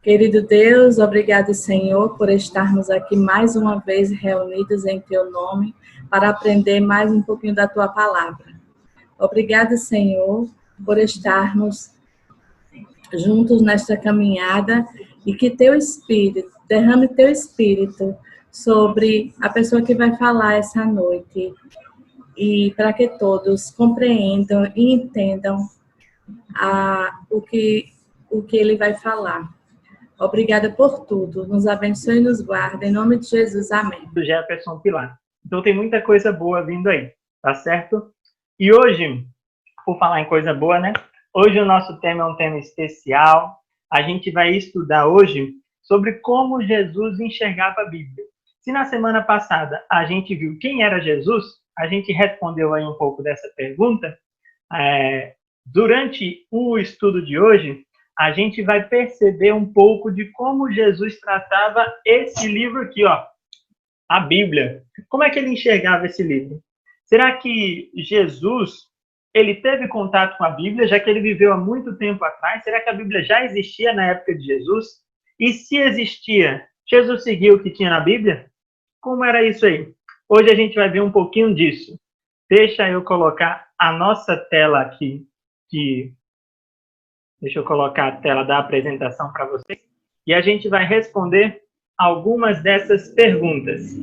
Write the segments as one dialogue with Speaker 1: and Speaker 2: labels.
Speaker 1: Querido Deus, obrigado, Senhor, por estarmos aqui mais uma vez reunidos em Teu nome para aprender mais um pouquinho da Tua palavra. Obrigado, Senhor, por estarmos juntos nesta caminhada e que Teu Espírito, derrame Teu Espírito sobre a pessoa que vai falar essa noite e para que todos compreendam e entendam o que ele vai falar. Obrigada por tudo. Nos abençoe e nos guarde. Em nome de Jesus, amém.
Speaker 2: Do Jefferson Pilar. Então tem muita coisa boa vindo aí, tá certo? E hoje, por falar em coisa boa, né? Hoje o nosso tema é um tema especial. A gente vai estudar hoje sobre como Jesus enxergava a Bíblia. Se na semana passada a gente viu quem era Jesus, a gente respondeu aí um pouco dessa pergunta. Durante o estudo de hoje, a gente vai perceber um pouco de como Jesus tratava esse livro aqui, ó, a Bíblia. Como é que ele enxergava esse livro? Será que Jesus, ele teve contato com a Bíblia, já que ele viveu há muito tempo atrás? Será que a Bíblia já existia na época de Jesus? E se existia, Jesus seguiu o que tinha na Bíblia? Como era isso aí? Hoje a gente vai ver um pouquinho disso. Deixa eu colocar a nossa tela aqui. Deixa eu colocar a tela da apresentação para vocês. E a gente vai responder algumas dessas perguntas.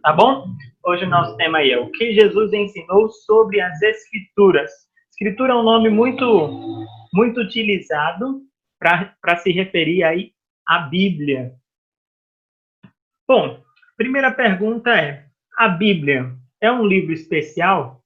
Speaker 2: Tá bom? Hoje o nosso tema aí é o que Jesus ensinou sobre as Escrituras. Escritura é um nome muito utilizado para se referir aí à Bíblia. Bom, primeira pergunta é: a Bíblia é um livro especial?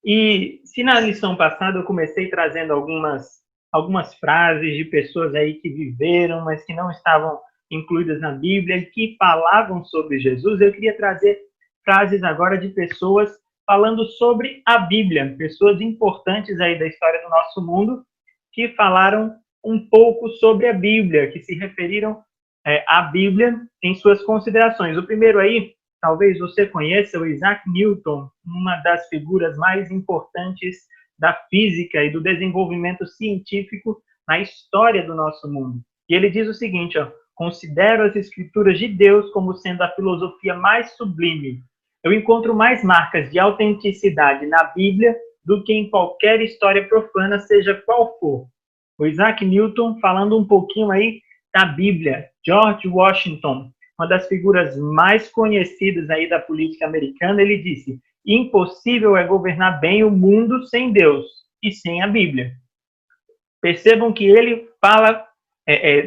Speaker 2: E se na lição passada eu comecei trazendo algumas frases de pessoas aí que viveram, mas que não estavam incluídas na Bíblia e que falavam sobre Jesus, eu queria trazer frases agora de pessoas falando sobre a Bíblia, pessoas importantes aí da história do nosso mundo que falaram um pouco sobre a Bíblia, que se referiram à Bíblia em suas considerações. O primeiro aí, talvez você conheça, o Isaac Newton, uma das figuras mais importantes da física e do desenvolvimento científico na história do nosso mundo. E ele diz o seguinte, ó: considero as escrituras de Deus como sendo a filosofia mais sublime. Eu encontro mais marcas de autenticidade na Bíblia do que em qualquer história profana, seja qual for. O Isaac Newton falando um pouquinho aí da Bíblia. George Washington, uma das figuras mais conhecidas aí da política americana, ele disse: impossível é governar bem o mundo sem Deus e sem a Bíblia. Percebam que ele fala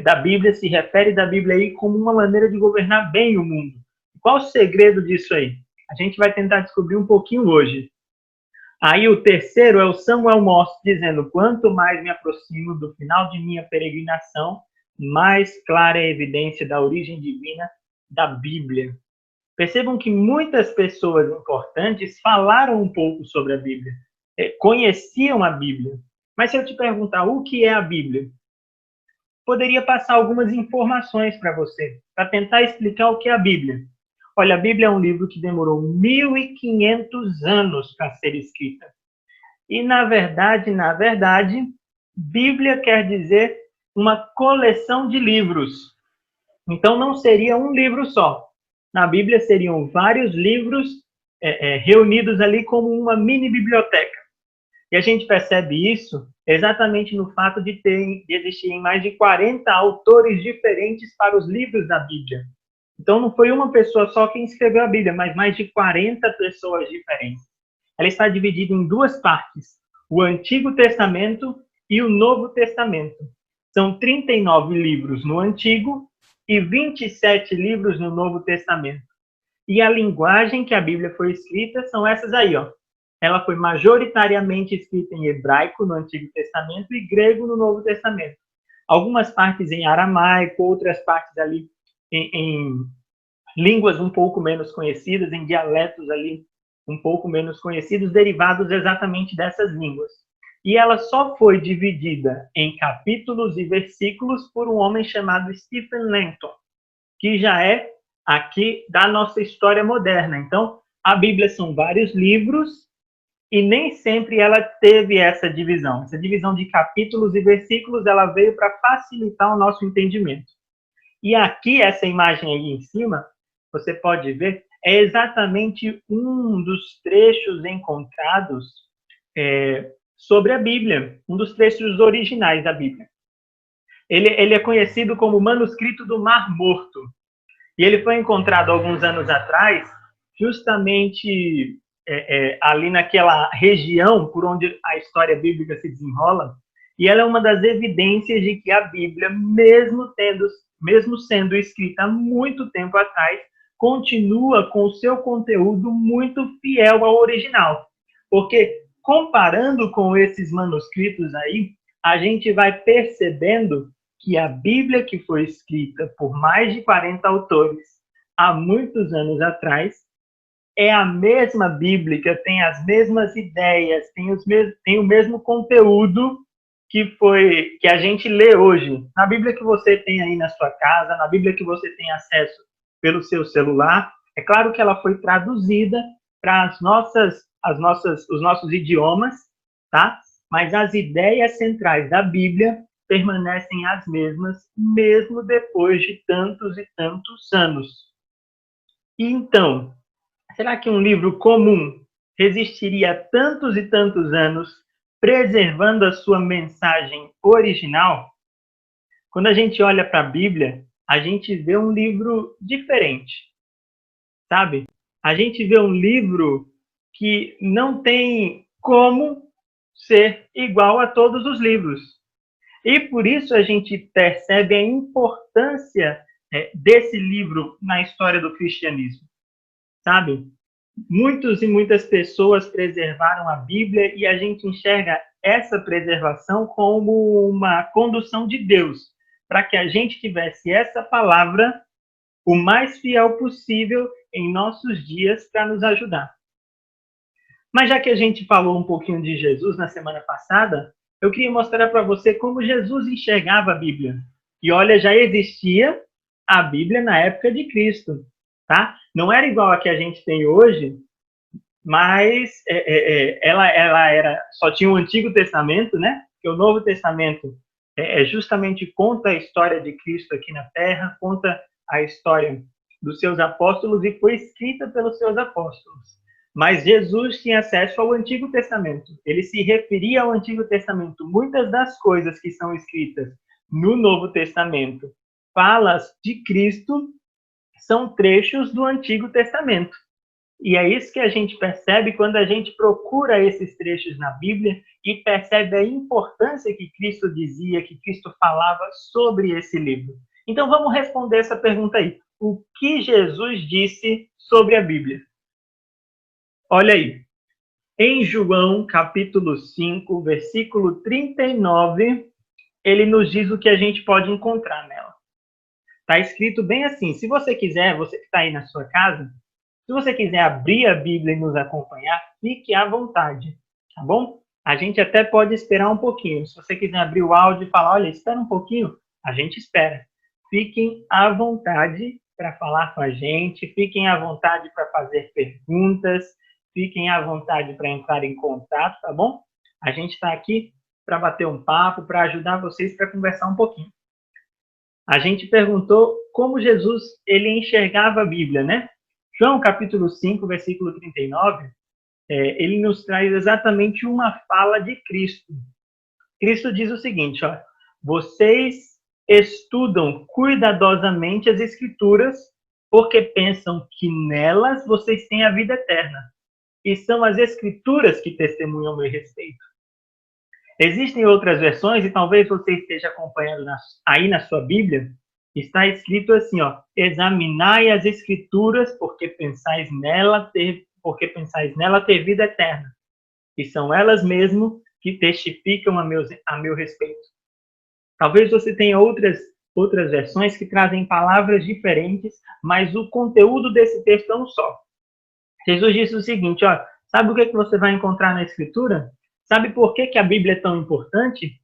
Speaker 2: da Bíblia, se refere da Bíblia aí como uma maneira de governar bem o mundo. Qual o segredo disso aí? A gente vai tentar descobrir um pouquinho hoje. Aí o terceiro é o Samuel Moss, dizendo: quanto mais me aproximo do final de minha peregrinação, mais clara é a evidência da origem divina da Bíblia. Percebam que muitas pessoas importantes falaram um pouco sobre a Bíblia, conheciam a Bíblia. Mas se eu te perguntar o que é a Bíblia, poderia passar algumas informações para você, para tentar explicar o que é a Bíblia. Olha, a Bíblia é um livro que demorou 1.500 anos para ser escrita. E, na verdade, Bíblia quer dizer uma coleção de livros. Então, não seria um livro só. Na Bíblia seriam vários livros reunidos ali como uma mini biblioteca. E a gente percebe isso exatamente no fato de existirem mais de 40 autores diferentes para os livros da Bíblia. Então, não foi uma pessoa só quem escreveu a Bíblia, mas mais de 40 pessoas diferentes. Ela está dividida em duas partes: o Antigo Testamento e o Novo Testamento. São 39 livros no Antigo e 27 livros no Novo Testamento. E a linguagem que a Bíblia foi escrita são essas aí, ó. Ela foi majoritariamente escrita em hebraico no Antigo Testamento e grego no Novo Testamento. Algumas partes em aramaico, outras partes ali em línguas um pouco menos conhecidas, em dialetos ali um pouco menos conhecidos, derivados exatamente dessas línguas. E ela só foi dividida em capítulos e versículos por um homem chamado Stephen Langton, que já é aqui da nossa história moderna. Então, a Bíblia são vários livros e nem sempre ela teve essa divisão. Essa divisão de capítulos e versículos, ela veio para facilitar o nosso entendimento. E aqui, essa imagem aí em cima, você pode ver, é exatamente um dos trechos encontrados sobre a Bíblia, um dos trechos originais da Bíblia. Ele é conhecido como o manuscrito do Mar Morto. E ele foi encontrado alguns anos atrás, justamente ali naquela região por onde a história bíblica se desenrola. E ela é uma das evidências de que a Bíblia, mesmo sendo escrita há muito tempo atrás, continua com o seu conteúdo muito fiel ao original. Porque, comparando com esses manuscritos aí, a gente vai percebendo que a Bíblia, que foi escrita por mais de 40 autores há muitos anos atrás, é a mesma Bíblia, tem as mesmas ideias, tem o mesmo conteúdo que a gente lê hoje. Na Bíblia que você tem aí na sua casa, na Bíblia que você tem acesso pelo seu celular, é claro que ela foi traduzida para os nossos idiomas, tá? Mas as ideias centrais da Bíblia permanecem as mesmas, mesmo depois de tantos e tantos anos. E então, será que um livro comum resistiria a tantos e tantos anos, preservando a sua mensagem original? Quando a gente olha para a Bíblia, a gente vê um livro diferente, sabe? A gente vê um livro que não tem como ser igual a todos os livros. E por isso a gente percebe a importância desse livro na história do cristianismo, sabe? Muitos e muitas pessoas preservaram a Bíblia e a gente enxerga essa preservação como uma condução de Deus, para que a gente tivesse essa palavra o mais fiel possível em nossos dias para nos ajudar. Mas já que a gente falou um pouquinho de Jesus na semana passada, eu queria mostrar para você como Jesus enxergava a Bíblia. E olha, já existia a Bíblia na época de Cristo, tá? Não era igual a que a gente tem hoje, mas ela só tinha o Antigo Testamento, né? Que o Novo Testamento justamente conta a história de Cristo aqui na Terra, conta a história dos seus apóstolos e foi escrita pelos seus apóstolos. Mas Jesus tinha acesso ao Antigo Testamento. Ele se referia ao Antigo Testamento. Muitas das coisas que são escritas no Novo Testamento, falas de Cristo, são trechos do Antigo Testamento. E é isso que a gente percebe quando a gente procura esses trechos na Bíblia e percebe a importância que Cristo dizia, que Cristo falava sobre esse livro. Então vamos responder essa pergunta aí. O que Jesus disse sobre a Bíblia? Olha aí. Em João, capítulo 5, versículo 39, ele nos diz o que a gente pode encontrar nela. Está escrito bem assim. Se você quiser, você que está aí na sua casa, se você quiser abrir a Bíblia e nos acompanhar, fique à vontade, tá bom? A gente até pode esperar um pouquinho. Se você quiser abrir o áudio e falar, olha, espera um pouquinho, a gente espera. Fiquem à vontade para falar com a gente, fiquem à vontade para fazer perguntas, fiquem à vontade para entrar em contato, tá bom? A gente está aqui para bater um papo, para ajudar vocês para conversar um pouquinho. A gente perguntou como Jesus ele enxergava a Bíblia, né? João, capítulo 5, versículo 39, ele nos traz exatamente uma fala de Cristo. Cristo diz o seguinte, ó, vocês estudam cuidadosamente as Escrituras porque pensam que nelas vocês têm a vida eterna. E são as Escrituras que testemunham a meu respeito. Existem outras versões, e talvez você esteja acompanhando aí na sua Bíblia, está escrito assim, ó, examinai as Escrituras, porque pensais nela ter vida eterna. E são elas mesmo que testificam a meu respeito. Talvez você tenha outras versões que trazem palavras diferentes, mas o conteúdo desse texto é um só. Jesus disse o seguinte, ó, sabe o que você vai encontrar na Escritura? Sabe por que a Bíblia é tão importante?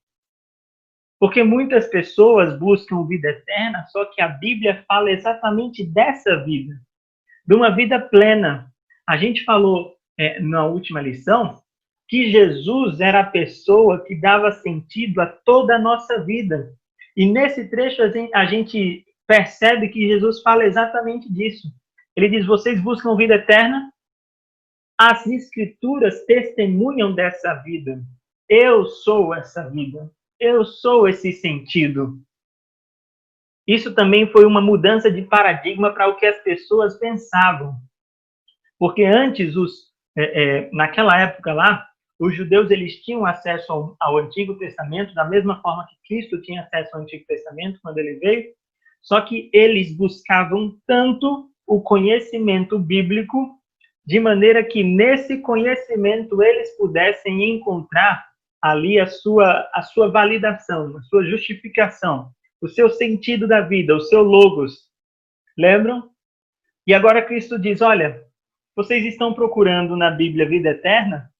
Speaker 2: Porque muitas pessoas buscam vida eterna, só que a Bíblia fala exatamente dessa vida, de uma vida plena. A gente falou na última lição que Jesus era a pessoa que dava sentido a toda a nossa vida. E nesse trecho a gente percebe que Jesus fala exatamente disso. Ele diz, vocês buscam vida eterna? As Escrituras testemunham dessa vida. Eu sou essa vida. Eu sou esse sentido. Isso também foi uma mudança de paradigma para o que as pessoas pensavam. Porque antes, naquela época lá, os judeus eles tinham acesso ao Antigo Testamento, da mesma forma que Cristo tinha acesso ao Antigo Testamento quando ele veio, só que eles buscavam tanto o conhecimento bíblico, de maneira que nesse conhecimento eles pudessem encontrar ali a sua validação, a sua justificação, o seu sentido da vida, o seu logos. Lembram? E agora Cristo diz, olha, vocês estão procurando na Bíblia vida eterna?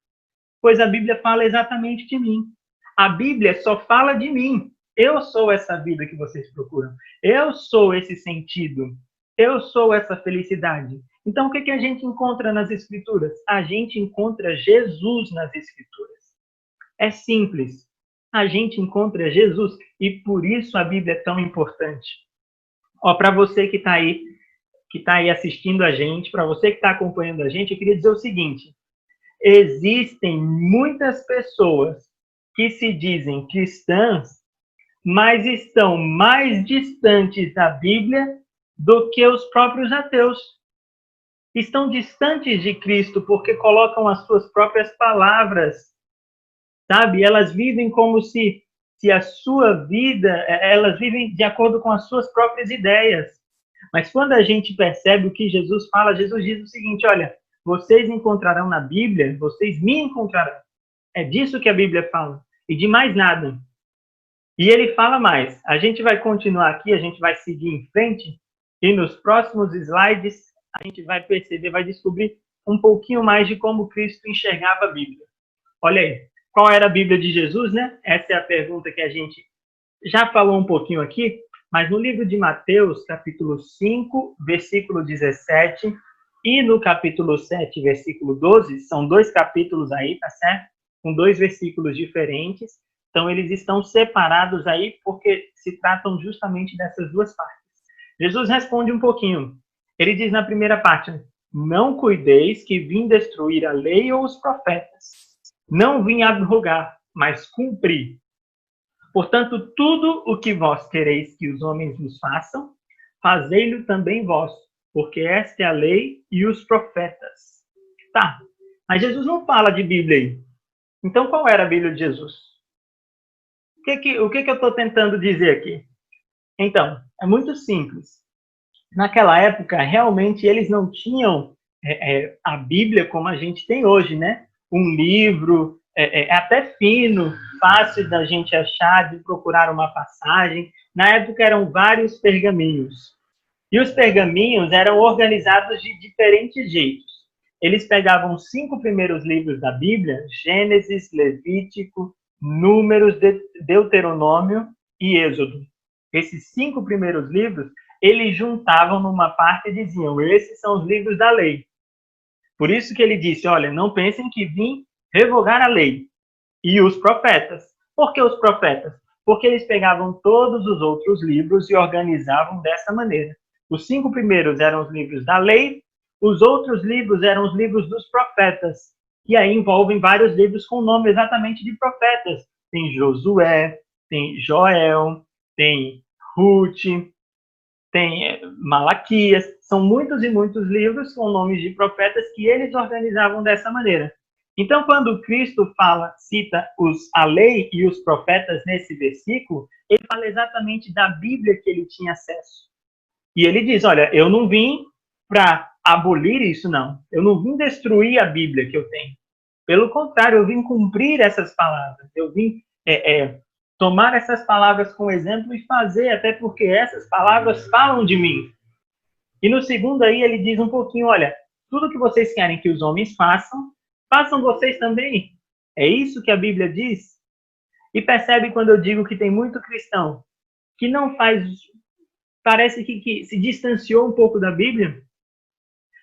Speaker 2: Pois a Bíblia fala exatamente de mim. A Bíblia só fala de mim. Eu sou essa vida que vocês procuram. Eu sou esse sentido. Eu sou essa felicidade. Então, o que a gente encontra nas Escrituras? A gente encontra Jesus nas Escrituras. É simples. A gente encontra Jesus e por isso a Bíblia é tão importante. Para você que está aí assistindo a gente, para você que está acompanhando a gente, eu queria dizer o seguinte: existem muitas pessoas que se dizem cristãs, mas estão mais distantes da Bíblia do que os próprios ateus. Estão distantes de Cristo porque colocam as suas próprias palavras, sabe? Elas vivem como se a sua vida, elas vivem de acordo com as suas próprias ideias. Mas quando a gente percebe o que Jesus fala, Jesus diz o seguinte, olha, vocês encontrarão na Bíblia, vocês me encontrarão. É disso que a Bíblia fala. E de mais nada. E ele fala mais. A gente vai continuar aqui, a gente vai seguir em frente. E nos próximos slides, a gente vai perceber, vai descobrir um pouquinho mais de como Cristo enxergava a Bíblia. Olha aí. Qual era a Bíblia de Jesus, né? Essa é a pergunta que a gente já falou um pouquinho aqui. Mas no livro de Mateus, capítulo 5, versículo 17, e no capítulo 7, versículo 12, são 2 capítulos aí, tá certo? Com 2 versículos diferentes. Então, eles estão separados aí porque se tratam justamente dessas 2 partes. Jesus responde um pouquinho. Ele diz na primeira parte, não cuideis que vim destruir a lei ou os profetas. Não vim abrogar, mas cumprir. Portanto, tudo o que vós quereis que os homens vos façam, fazei-lo também vós, porque esta é a lei e os profetas. Tá, mas Jesus não fala de Bíblia aí. Então, qual era a Bíblia de Jesus? O que eu estou tentando dizer aqui? Então, é muito simples. Naquela época, realmente, eles não tinham a Bíblia como a gente tem hoje, né? Um livro, até fino, fácil da gente achar, de procurar uma passagem. Na época eram vários pergaminhos. E os pergaminhos eram organizados de diferentes jeitos. Eles pegavam os 5 primeiros livros da Bíblia, Gênesis, Levítico, Números, Deuteronômio e Êxodo. Esses 5 primeiros livros, eles juntavam numa parte e diziam, esses são os livros da lei. Por isso que ele disse, olha, não pensem que vim revogar a lei. E os profetas. Por que os profetas? Porque eles pegavam todos os outros livros e organizavam dessa maneira. Os 5 primeiros eram os livros da lei, os outros livros eram os livros dos profetas. E aí envolvem vários livros com o nome exatamente de profetas. Tem Josué, tem Joel, tem Ruth, tem Malaquias. São muitos e muitos livros com nomes de profetas que eles organizavam dessa maneira. Então, quando Cristo cita a lei e os profetas nesse versículo, ele fala exatamente da Bíblia que ele tinha acesso. E ele diz, olha, eu não vim para abolir isso, não. Eu não vim destruir a Bíblia que eu tenho. Pelo contrário, eu vim cumprir essas palavras. Eu vim tomar essas palavras como exemplo e fazer, até porque essas palavras falam de mim. E no segundo aí ele diz um pouquinho, olha, tudo que vocês querem que os homens façam, façam vocês também. É isso que a Bíblia diz. E percebe quando eu digo que tem muito cristão que não faz, parece que se distanciou um pouco da Bíblia,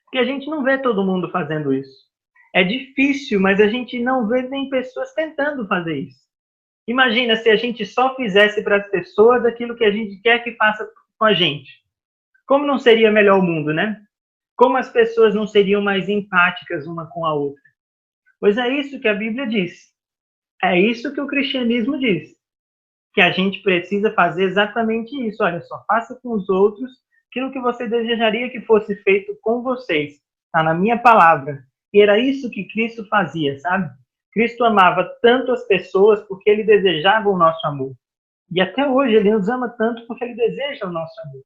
Speaker 2: porque a gente não vê todo mundo fazendo isso. É difícil, mas a gente não vê nem pessoas tentando fazer isso. Imagina se a gente só fizesse para as pessoas aquilo que a gente quer que faça com a gente. Como não seria melhor o mundo, né? Como as pessoas não seriam mais empáticas uma com a outra? Pois é isso que a Bíblia diz. É isso que o cristianismo diz. Que a gente precisa fazer exatamente isso. Olha, só faça com os outros aquilo que você desejaria que fosse feito com vocês. Está na minha palavra. E era isso que Cristo fazia, sabe? Cristo amava tanto as pessoas porque ele desejava o nosso amor. E até hoje ele nos ama tanto porque ele deseja o nosso amor.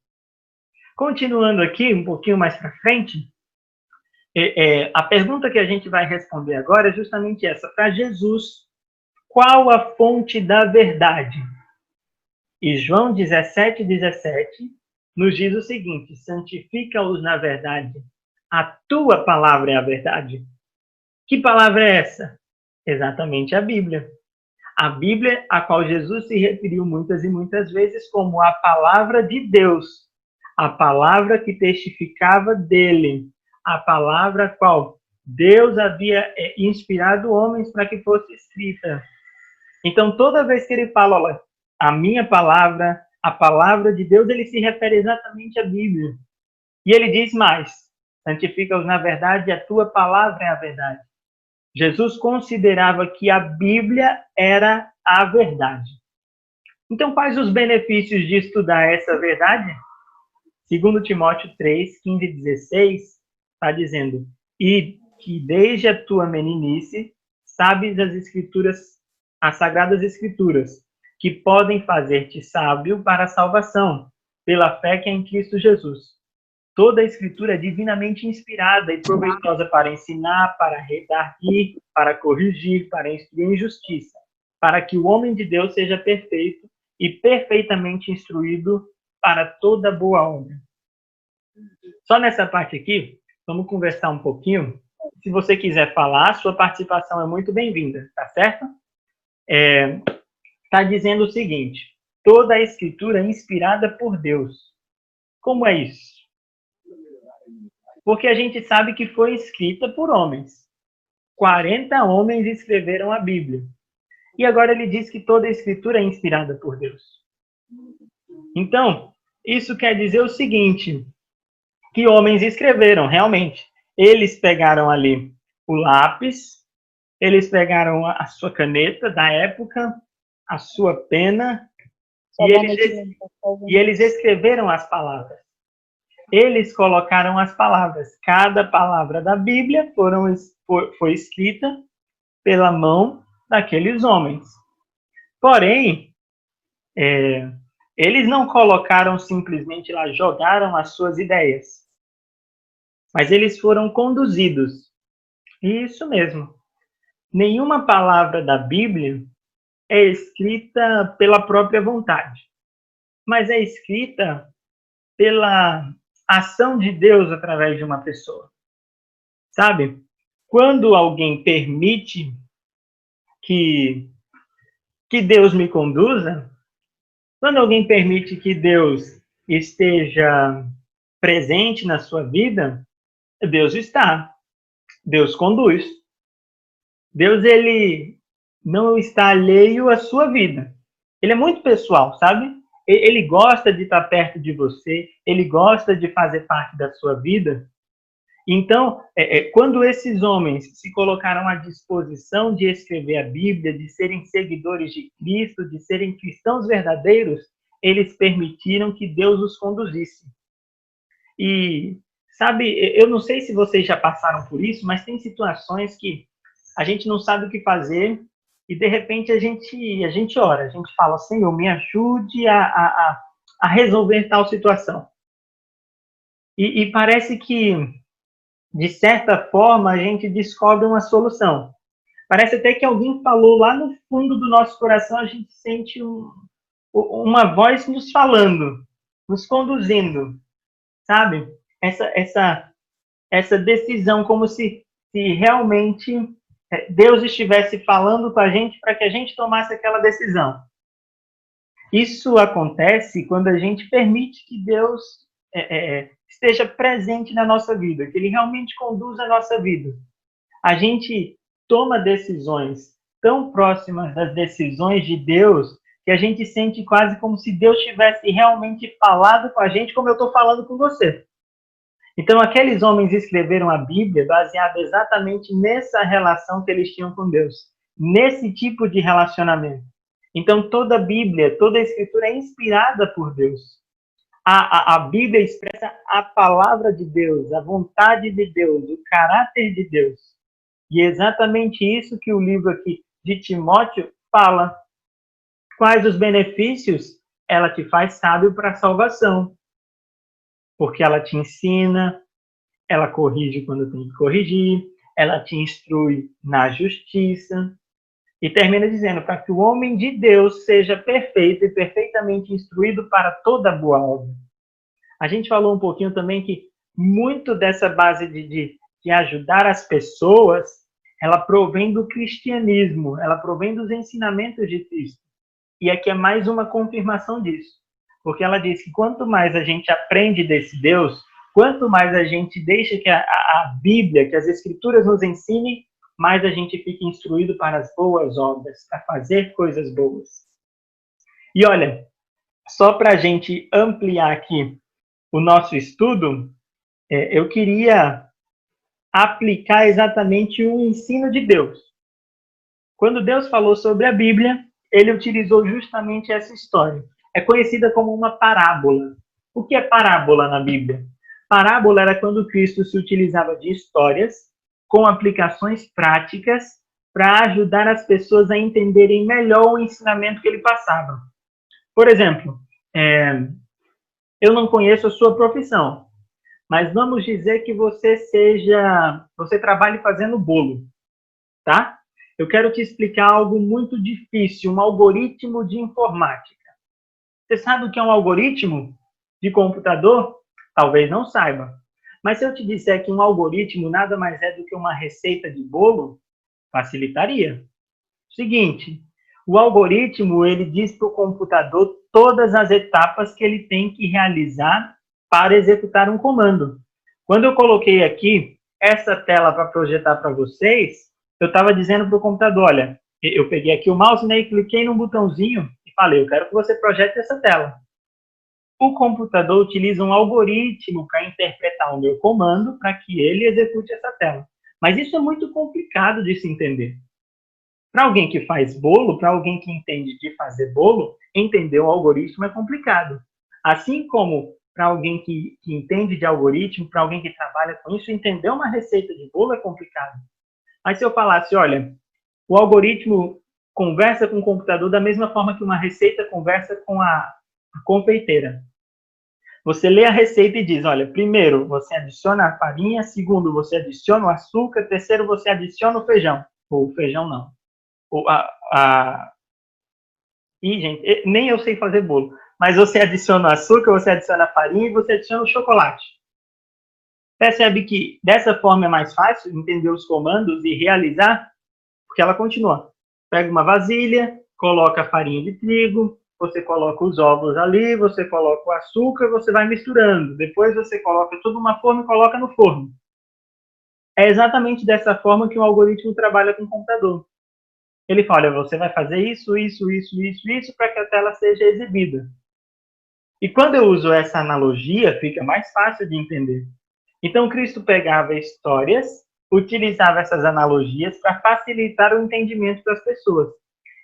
Speaker 2: Continuando aqui, um pouquinho mais para frente, a pergunta que a gente vai responder agora é justamente essa. Para Jesus, qual a fonte da verdade? E João 17:17 nos diz o seguinte: santifica-os na verdade. A tua palavra é a verdade. Que palavra é essa? Exatamente a Bíblia. A Bíblia, a qual Jesus se referiu muitas e muitas vezes como a palavra de Deus. A palavra que testificava dele. A palavra a qual Deus havia inspirado homens para que fosse escrita. Então, toda vez que ele fala, olha, a minha palavra, a palavra de Deus, ele se refere exatamente à Bíblia. E ele diz mais: santifica-os na verdade, a tua palavra é a verdade. Jesus considerava que a Bíblia era a verdade. Então, quais os benefícios de estudar essa verdade? Segundo Timóteo 3, 15 e 16, está dizendo: e que desde a tua meninice sabes as Escrituras, as Sagradas Escrituras, que podem fazer-te sábio para a salvação, pela fé que é em Cristo Jesus. Toda a Escritura é divinamente inspirada e proveitosa para ensinar, para redarguir, para corrigir, para instruir em justiça, para que o homem de Deus seja perfeito e perfeitamente instruído para toda boa obra. Só nessa parte aqui, vamos conversar um pouquinho. Se você quiser falar, sua participação é muito bem-vinda, tá certo? Está dizendo o seguinte: toda a Escritura é inspirada por Deus. Como é isso? Porque a gente sabe que foi escrita por homens. 40 homens escreveram a Bíblia. E agora ele diz que toda a Escritura é inspirada por Deus. Então, isso quer dizer o seguinte: que homens escreveram, realmente. Eles pegaram ali o lápis, eles pegaram a sua caneta da época, a sua pena, e eles escreveram as palavras. Eles colocaram as palavras. Cada palavra da Bíblia foi escrita pela mão daqueles homens. Porém, eles não colocaram simplesmente lá, jogaram as suas ideias. Mas eles foram conduzidos. Isso mesmo. Nenhuma palavra da Bíblia é escrita pela própria vontade, mas é escrita pela ação de Deus através de uma pessoa. Sabe? Quando alguém permite que Deus me conduza, quando alguém permite que Deus esteja presente na sua vida, Deus está. Deus conduz. Deus, ele não está alheio à sua vida. Ele é muito pessoal, sabe? Ele gosta de estar perto de você, ele gosta de fazer parte da sua vida. Então, quando esses homens se colocaram à disposição de escrever a Bíblia, de serem seguidores de Cristo, de serem cristãos verdadeiros, eles permitiram que Deus os conduzisse. E, sabe, eu não sei se vocês já passaram por isso, mas tem situações que a gente não sabe o que fazer e, de repente, a gente ora, a gente fala: Senhor, me ajude a resolver tal situação. E parece que, de certa forma, a gente descobre uma solução. Parece até que alguém falou lá no fundo do nosso coração, a gente sente uma voz nos falando, nos conduzindo, sabe? Essa decisão, como se realmente Deus estivesse falando com a gente para que a gente tomasse aquela decisão. Isso acontece quando a gente permite que Deus esteja presente na nossa vida, que Ele realmente conduza a nossa vida. A gente toma decisões tão próximas das decisões de Deus que a gente sente quase como se Deus tivesse realmente falado com a gente como eu estou falando com você. Então, aqueles homens escreveram a Bíblia baseado exatamente nessa relação que eles tinham com Deus, nesse tipo de relacionamento. Então, toda a Bíblia, toda a Escritura é inspirada por Deus. A Bíblia expressa a palavra de Deus, a vontade de Deus, o caráter de Deus. E é exatamente isso que o livro aqui de Timóteo fala. Quais os benefícios? Ela te faz sábio para a salvação. Porque ela te ensina, ela corrige quando tem que corrigir, ela te instrui na justiça. E termina dizendo, para que o homem de Deus seja perfeito e perfeitamente instruído para toda boa obra. A gente falou um pouquinho também que muito dessa base de ajudar as pessoas, ela provém do cristianismo, ela provém dos ensinamentos de Cristo. E aqui é mais uma confirmação disso. Porque ela diz que quanto mais a gente aprende desse Deus, quanto mais a gente deixa que a Bíblia, que as Escrituras nos ensinem, mais a gente fica instruído para as boas obras, para fazer coisas boas. E olha, só para a gente ampliar aqui o nosso estudo, eu queria aplicar exatamente o ensino de Deus. Quando Deus falou sobre a Bíblia, ele utilizou justamente essa história. É conhecida como uma parábola. O que é parábola na Bíblia? Parábola era quando Cristo se utilizava de histórias com aplicações práticas para ajudar as pessoas a entenderem melhor o ensinamento que ele passava. Por exemplo, eu não conheço a sua profissão, mas vamos dizer que você trabalhe fazendo bolo, tá? Eu quero te explicar algo muito difícil, um algoritmo de informática. Você sabe o que é um algoritmo de computador? Talvez não saiba. Mas se eu te disser que um algoritmo nada mais é do que uma receita de bolo, facilitaria. Seguinte, o algoritmo ele diz para o computador todas as etapas que ele tem que realizar para executar um comando. Quando eu coloquei aqui essa tela para projetar para vocês, eu estava dizendo para o computador, olha, eu peguei aqui o mouse, né, e cliquei num botãozinho e falei, eu quero que você projete essa tela. O computador utiliza um algoritmo para interpretar o meu comando para que ele execute essa tela. Mas isso é muito complicado de se entender. Para alguém que faz bolo, para alguém que entende de fazer bolo, entender o algoritmo é complicado. Assim como para alguém que entende de algoritmo, para alguém que trabalha com isso, entender uma receita de bolo é complicado. Mas se eu falasse, olha, o algoritmo conversa com o computador da mesma forma que uma receita conversa com a confeiteira. Você lê a receita e diz, olha, primeiro você adiciona a farinha, segundo você adiciona o açúcar, terceiro você adiciona o feijão. Ou feijão não. Ih, gente, nem eu sei fazer bolo. Mas você adiciona o açúcar, você adiciona a farinha e você adiciona o chocolate. Percebe que dessa forma é mais fácil entender os comandos e realizar? Porque ela continua. Pega uma vasilha, coloca a farinha de trigo, você coloca os ovos ali, você coloca o açúcar, você vai misturando. Depois você coloca tudo numa forma e coloca no forno. É exatamente dessa forma que o algoritmo trabalha com o computador. Ele fala, você vai fazer isso para que a tela seja exibida. E quando eu uso essa analogia, fica mais fácil de entender. Então, Cristo pegava histórias, utilizava essas analogias para facilitar o entendimento das pessoas.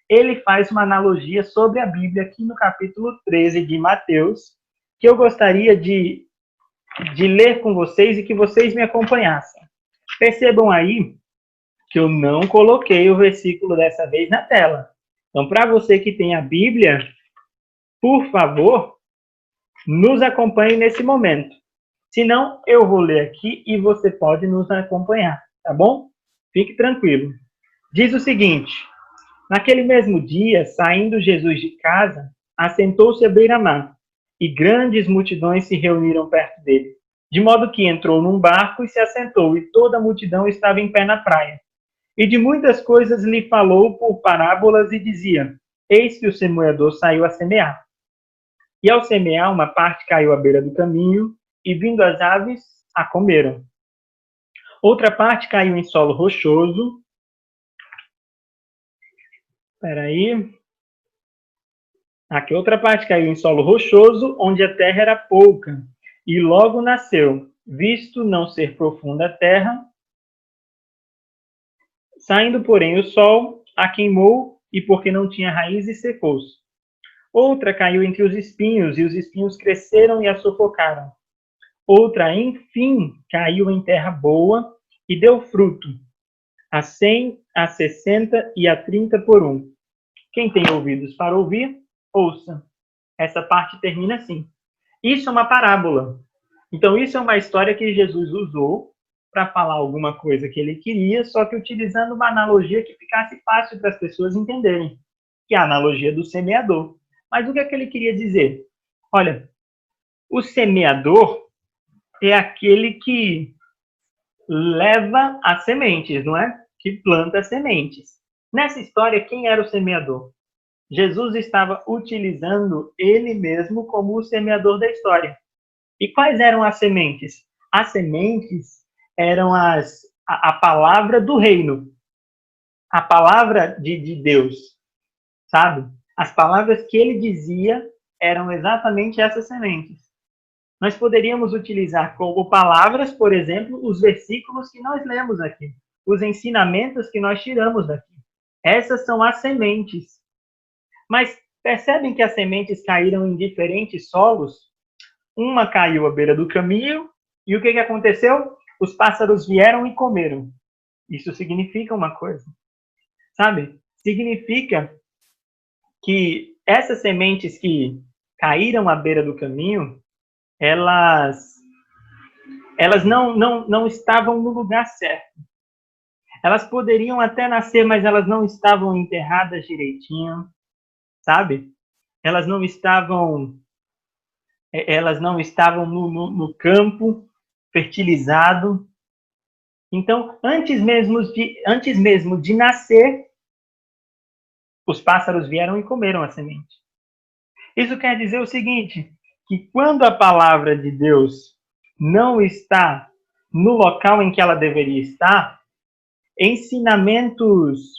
Speaker 2: Ele faz uma analogia sobre a Bíblia aqui no capítulo 13 de Mateus, que eu gostaria de ler com vocês e que vocês me acompanhassem. Percebam aí que eu não coloquei o versículo dessa vez na tela. Então, para você que tem a Bíblia, por favor, nos acompanhe nesse momento. Se não, eu vou ler aqui e você pode nos acompanhar, tá bom? Fique tranquilo. Diz o seguinte, naquele mesmo dia, saindo Jesus de casa, assentou-se à beira-mar, e grandes multidões se reuniram perto dele, de modo que entrou num barco e se assentou, e toda a multidão estava em pé na praia. E de muitas coisas lhe falou por parábolas e dizia, eis que o semeador saiu a semear. E ao semear, uma parte caiu à beira do caminho, e vindo as aves, a comeram. Outra parte caiu em solo rochoso. Espera aí. Aqui, outra parte caiu em solo rochoso, onde a terra era pouca, e logo nasceu, visto não ser profunda a terra. Saindo, porém, o sol a queimou, e porque não tinha raízes, secou-se. Outra caiu entre os espinhos, e os espinhos cresceram e a sufocaram. Outra, enfim, caiu em terra boa, e deu fruto, a 100, a 60 e a 30 por um. Quem tem ouvidos para ouvir, ouça. Essa parte termina assim. Isso é uma parábola. Então, isso é uma história que Jesus usou para falar alguma coisa que ele queria, só que utilizando uma analogia que ficasse fácil para as pessoas entenderem, que é a analogia do semeador. Mas o que é que ele queria dizer? Olha, o semeador é aquele que leva as sementes, não é? Que planta as sementes. Nessa história, quem era o semeador? Jesus estava utilizando ele mesmo como o semeador da história. E quais eram as sementes? As sementes eram a palavra do reino, a palavra de Deus, sabe? As palavras que ele dizia eram exatamente essas sementes. Nós poderíamos utilizar como palavras, por exemplo, os versículos que nós lemos aqui, os ensinamentos que nós tiramos daqui. Essas são as sementes. Mas percebem que as sementes caíram em diferentes solos? Uma caiu à beira do caminho, e o que aconteceu? Os pássaros vieram e comeram. Isso significa uma coisa, sabe? Significa que essas sementes que caíram à beira do caminho, elas não estavam no lugar certo. Elas poderiam até nascer, mas elas não estavam enterradas direitinho, sabe? Elas não estavam no campo fertilizado. Então, antes mesmo de nascer, os pássaros vieram e comeram a semente. Isso quer dizer o seguinte, que quando a palavra de Deus não está no local em que ela deveria estar, ensinamentos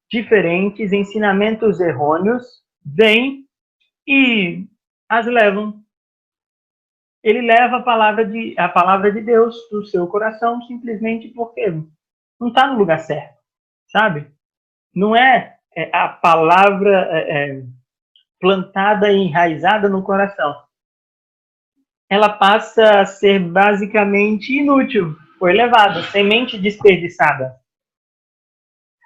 Speaker 2: diferentes, ensinamentos errôneos, vêm e as levam. Ele leva a palavra de Deus para o seu coração simplesmente porque não está no lugar certo, sabe? Não é a palavra plantada e enraizada no coração. Ela passa a ser basicamente inútil, foi levada, semente desperdiçada.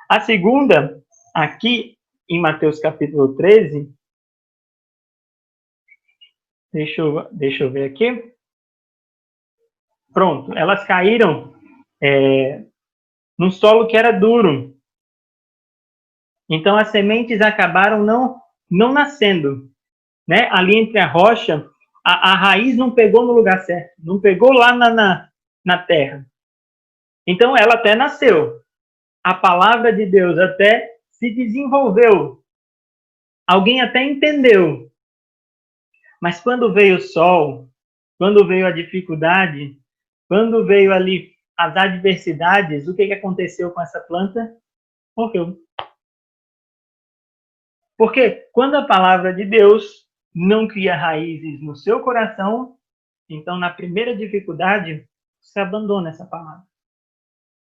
Speaker 2: A segunda, aqui em Mateus capítulo 13, deixa eu ver aqui. Pronto, elas caíram num solo que era duro. Então as sementes acabaram não nascendo, né? Ali entre a rocha, a raiz não pegou no lugar certo, não pegou lá na terra. Então ela até nasceu. A palavra de Deus até se desenvolveu. Alguém até entendeu. Mas quando veio o sol, quando veio a dificuldade, quando veio ali as adversidades, o que aconteceu com essa planta? Morreu. Porque quando a palavra de Deus não cria raízes no seu coração, então na primeira dificuldade, você abandona essa palavra.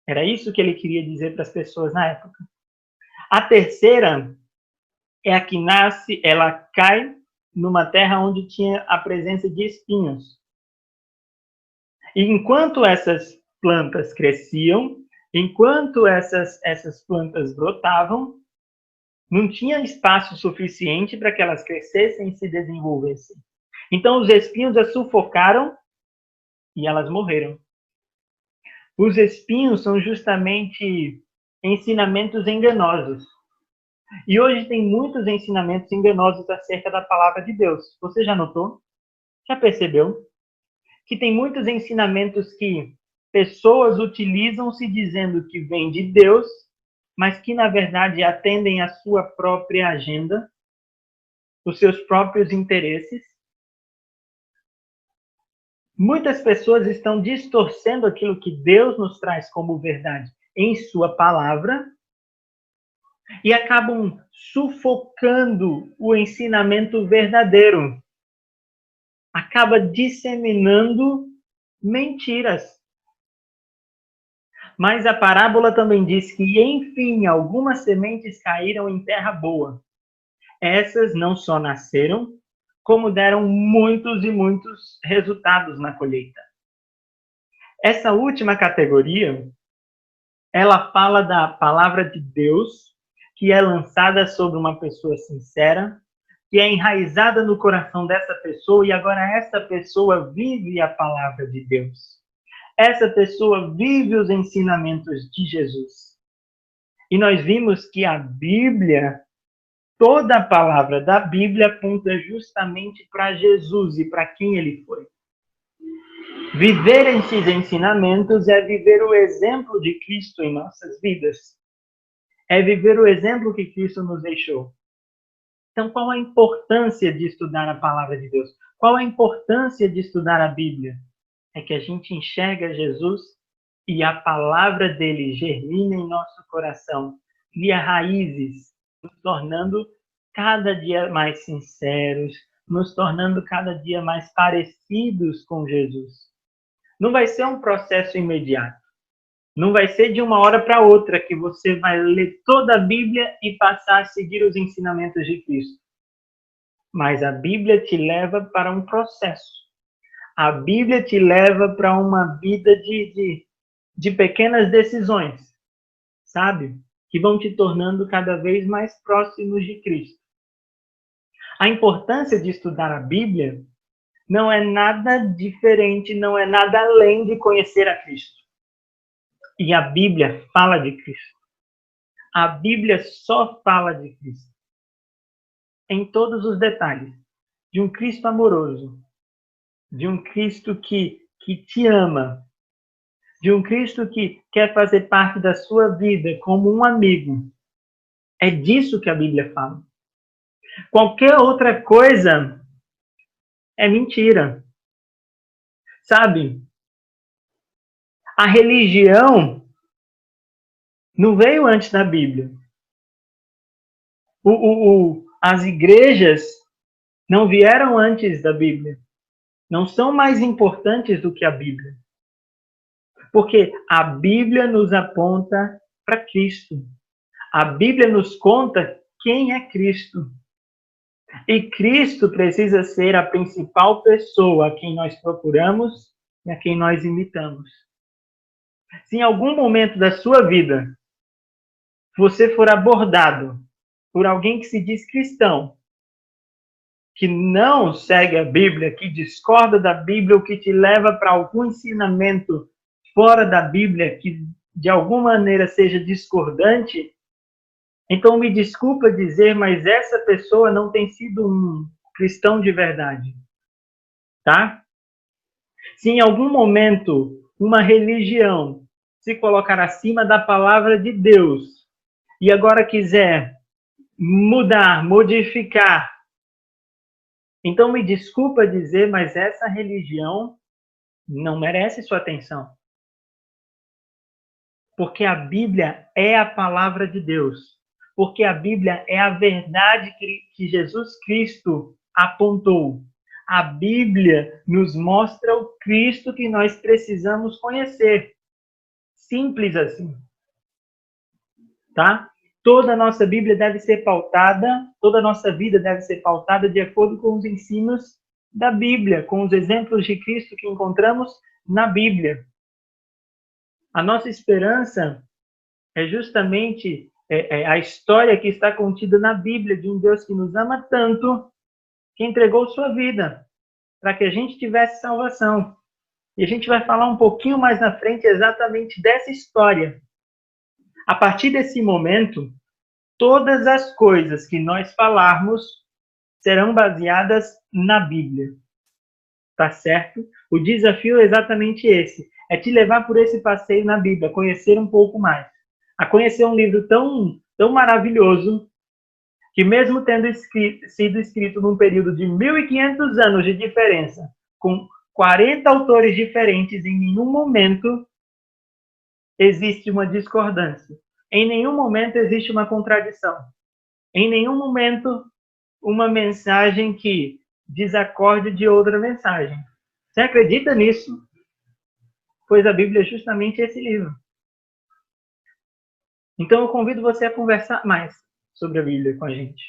Speaker 2: Era isso que ele queria dizer para as pessoas na época. A terceira é a que nasce, ela cai numa terra onde tinha a presença de espinhos. E enquanto essas plantas cresciam, enquanto essas plantas brotavam, não tinha espaço suficiente para que elas crescessem e se desenvolvessem. Então os espinhos as sufocaram e elas morreram. Os espinhos são justamente ensinamentos enganosos. E hoje tem muitos ensinamentos enganosos acerca da palavra de Deus. Você já notou? Já percebeu? Que tem muitos ensinamentos que pessoas utilizam se dizendo que vem de Deus, mas que na verdade atendem à sua própria agenda, os seus próprios interesses. Muitas pessoas estão distorcendo aquilo que Deus nos traz como verdade em sua palavra e acabam sufocando o ensinamento verdadeiro. Acaba disseminando mentiras. Mas a parábola também diz que, enfim, algumas sementes caíram em terra boa. Essas não só nasceram, como deram muitos e muitos resultados na colheita. Essa última categoria, ela fala da palavra de Deus, que é lançada sobre uma pessoa sincera, que é enraizada no coração dessa pessoa, e agora essa pessoa vive a palavra de Deus. Essa pessoa vive os ensinamentos de Jesus. E nós vimos que a Bíblia, toda a palavra da Bíblia aponta justamente para Jesus e para quem ele foi. Viver esses ensinamentos é viver o exemplo de Cristo em nossas vidas. É viver o exemplo que Cristo nos deixou. Então, qual a importância de estudar a palavra de Deus? Qual a importância de estudar a Bíblia? É que a gente enxerga Jesus e a palavra dele germina em nosso coração, cria raízes, nos tornando cada dia mais sinceros, nos tornando cada dia mais parecidos com Jesus. Não vai ser um processo imediato. Não vai ser de uma hora para outra que você vai ler toda a Bíblia e passar a seguir os ensinamentos de Cristo. Mas a Bíblia te leva para um processo. A Bíblia te leva para uma vida de pequenas decisões, sabe? Que vão te tornando cada vez mais próximos de Cristo. A importância de estudar a Bíblia não é nada diferente, não é nada além de conhecer a Cristo. E a Bíblia fala de Cristo. A Bíblia só fala de Cristo. Em todos os detalhes. De um Cristo amoroso. De um Cristo que te ama. De um Cristo que quer fazer parte da sua vida como um amigo. É disso que a Bíblia fala. Qualquer outra coisa é mentira. Sabe? A religião não veio antes da Bíblia. As igrejas não vieram antes da Bíblia. Não são mais importantes do que a Bíblia. Porque a Bíblia nos aponta para Cristo. A Bíblia nos conta quem é Cristo. E Cristo precisa ser a principal pessoa a quem nós procuramos e a quem nós imitamos. Se em algum momento da sua vida você for abordado por alguém que se diz cristão, que não segue a Bíblia, que discorda da Bíblia, ou que te leva para algum ensinamento fora da Bíblia, que de alguma maneira seja discordante, então me desculpa dizer, mas essa pessoa não tem sido um cristão de verdade. Tá? Se em algum momento uma religião se colocar acima da palavra de Deus e agora quiser mudar, modificar, então me desculpa dizer, mas essa religião não merece sua atenção. Porque a Bíblia é a palavra de Deus. Porque a Bíblia é a verdade que Jesus Cristo apontou. A Bíblia nos mostra o Cristo que nós precisamos conhecer. Simples assim. Tá? Toda a nossa Bíblia deve ser pautada, toda a nossa vida deve ser pautada de acordo com os ensinos da Bíblia, com os exemplos de Cristo que encontramos na Bíblia. A nossa esperança é justamente a história que está contida na Bíblia de um Deus que nos ama tanto, que entregou sua vida para que a gente tivesse salvação. E a gente vai falar um pouquinho mais na frente exatamente dessa história. A partir desse momento, todas as coisas que nós falarmos serão baseadas na Bíblia. Tá certo? O desafio é exatamente esse. É te levar por esse passeio na Bíblia, conhecer um pouco mais. A conhecer um livro tão maravilhoso, que mesmo tendo sido escrito num período de 1.500 anos de diferença, com 40 autores diferentes, em nenhum momento existe uma discordância. Em nenhum momento existe uma contradição. Em nenhum momento uma mensagem que desacorde de outra mensagem. Você acredita nisso? Pois a Bíblia é justamente esse livro. Então eu convido você a conversar mais sobre a Bíblia com a gente.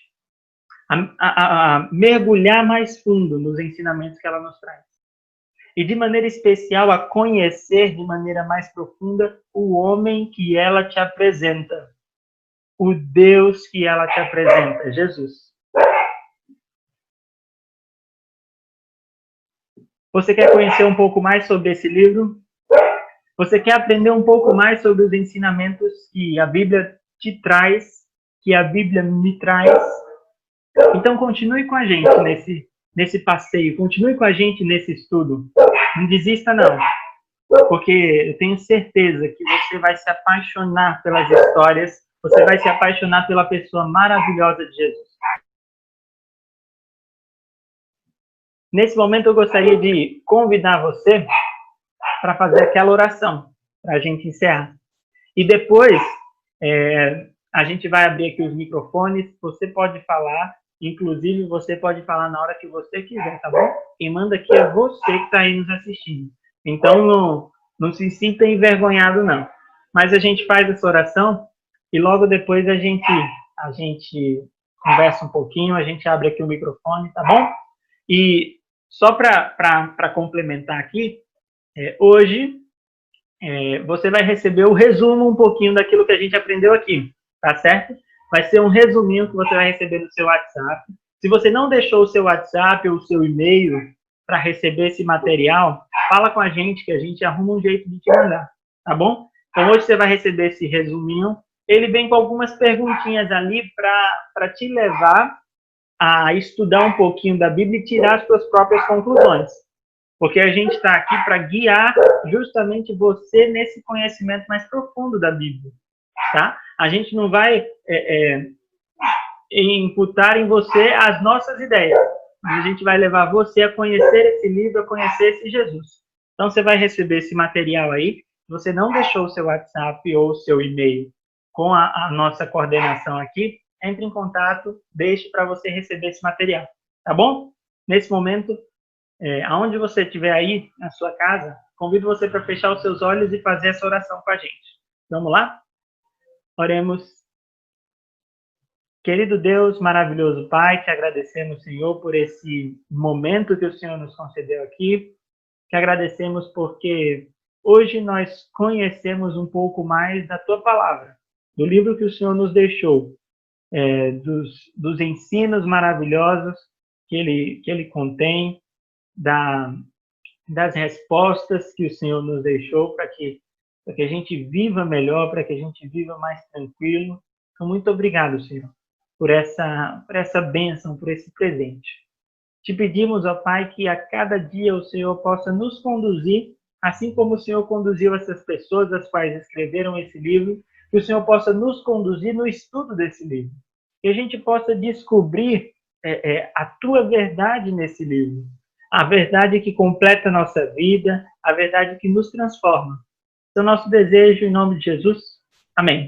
Speaker 2: A mergulhar mais fundo nos ensinamentos que ela nos traz. E de maneira especial a conhecer de maneira mais profunda o homem que ela te apresenta. O Deus que ela te apresenta, Jesus. Você quer conhecer um pouco mais sobre esse livro? Você quer aprender um pouco mais sobre os ensinamentos que a Bíblia te traz, que a Bíblia me traz? Então continue com a gente nesse passeio, continue com a gente nesse estudo. Não desista não, porque eu tenho certeza que você vai se apaixonar pelas histórias, você vai se apaixonar pela pessoa maravilhosa de Jesus. Nesse momento eu gostaria de convidar você para fazer aquela oração, para a gente encerrar. E depois, a gente vai abrir aqui os microfones, você pode falar, inclusive você pode falar na hora que você quiser, tá bom? Quem manda aqui é você que está aí nos assistindo. Então, não se sinta envergonhado, não. Mas a gente faz essa oração e logo depois a gente conversa um pouquinho, a gente abre aqui o microfone, tá bom? E só para complementar aqui, hoje você vai receber o resumo um pouquinho daquilo que a gente aprendeu aqui, tá certo? Vai ser um resuminho que você vai receber no seu WhatsApp. Se você não deixou o seu WhatsApp ou o seu e-mail para receber esse material, fala com a gente que a gente arruma um jeito de te mandar, tá bom? Então hoje você vai receber esse resuminho. Ele vem com algumas perguntinhas ali para te levar a estudar um pouquinho da Bíblia e tirar as suas próprias conclusões. Porque a gente está aqui para guiar justamente você nesse conhecimento mais profundo da Bíblia, tá? A gente não vai imputar em você as nossas ideias, mas a gente vai levar você a conhecer esse livro, a conhecer esse Jesus. Então você vai receber esse material aí. Se você não deixou o seu WhatsApp ou o seu e-mail com a nossa coordenação aqui, entre em contato, deixe para você receber esse material, tá bom? Nesse momento, aonde você estiver aí, na sua casa, convido você para fechar os seus olhos e fazer essa oração com a gente. Vamos lá? Oremos. Querido Deus, maravilhoso Pai, te agradecemos, Senhor, por esse momento que o Senhor nos concedeu aqui. Te agradecemos porque hoje nós conhecemos um pouco mais da Tua Palavra, do livro que o Senhor nos deixou, dos ensinos maravilhosos que ele contém, das respostas que o Senhor nos deixou para que a gente viva melhor, para que a gente viva mais tranquilo. Então, muito obrigado, Senhor, por essa bênção, por esse presente. Te pedimos, ó Pai, que a cada dia o Senhor possa nos conduzir, assim como o Senhor conduziu essas pessoas, as quais escreveram esse livro, que o Senhor possa nos conduzir no estudo desse livro. Que a gente possa descobrir a Tua verdade nesse livro. A verdade que completa a nossa vida, a verdade que nos transforma. Esse é o nosso desejo, em nome de Jesus. Amém.